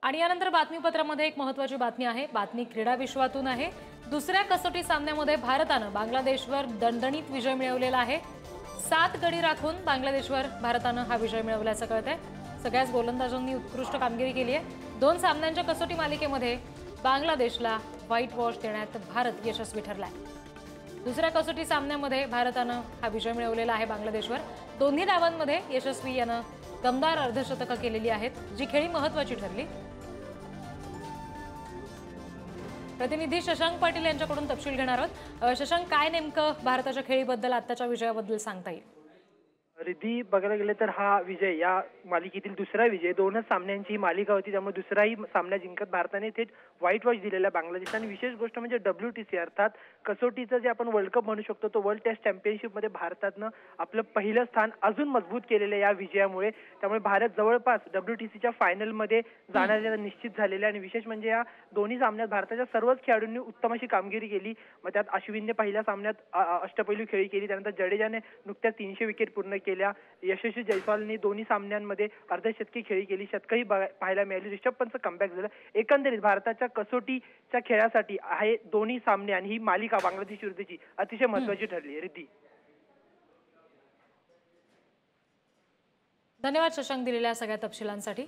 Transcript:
आणि यानंतर बातमीपत्रामध्ये एक महत्त्वाची बातमी आहे। बातमी क्रीडा विश्वातून आहे। दुसऱ्या कसोटी सामन्यामध्ये भारतानं बांगलादेशवर दणदणीत विजय मिळवलेला आहे। 7 गडी राखून बांगलादेशवर भारतानं हा विजय मिळवल्याचं कळतंय। सगळ्याच गोलंदाजांनी उत्कृष्ट कामगिरी केली आहे। 2 सामन्यांच्या कसोटी मालिकेमध्ये बांगलादेशला व्हाईट वॉश देण्यात भारत यशस्वी ठरलाय। दुसऱ्या कसोटी सामन्यामध्ये भारतानं हा विजय मिळवलेला आहे बांगलादेशवर। दोन्ही डावांमध्ये यशस्वी यानं दमदार अर्धशतकं केलेली आहेत, जी खेळी महत्त्वाची ठरली। प्रतिनिधी शशांक पाटील यांच्याकडून तपशील घेणार आहोत। शशांक, काय नेमकं भारताच्या खेळीबद्दल आत्ताच्या विजयाबद्दल सांगता येईल? रिद्धी, बघायला गेलं तर हा विजय या मालिकेतील दुसरा विजय, 2च सामन्यांची ही मालिका होती, त्यामुळे दुसराही सामना जिंकत भारताने थेट व्हाईट वॉश दिलेला बांगलादेश। आणि विशेष गोष्ट म्हणजे WTC अर्थात कसोटीचं जे आपण वर्ल्ड कप म्हणू शकतो, तो वर्ल्ड टेस्ट चॅम्पियनशिपमध्ये भारतानं आपलं पहिलं स्थान अजून मजबूत केलेलं या विजयामुळे। त्यामुळे भारत जवळपास WTCच्या फायनलमध्ये जाण्याचे निश्चित झालेले। आणि विशेष म्हणजे या दोन्ही सामन्यात भारताच्या सर्वच खेळाडूंनी उत्तम अशी कामगिरी केली। मग त्यात अश्विनने पहिल्या सामन्यात अष्टपैलू खेळी केली, त्यानंतर जडेजाने नुकत्याच 300 विकेट पूर्ण केल्या। यशस्वी जयस्वालने दोन्ही सामन्यांमध्ये अर्धशतकी खेळी केली, शतकही पाहायला मिळाली। ऋषभ पंतचं कमबॅक झालं। एकंदरीत भारताच्या कसोटीच्या खेळासाठी हे दोन्ही सामने आणि ही मालिका बांगलादेश विरुद्धची अतिशय महत्त्वाची ठरली। रिद्धी, धन्यवाद शशांक दिलेल्या सगळ्या तपशिलांसाठी।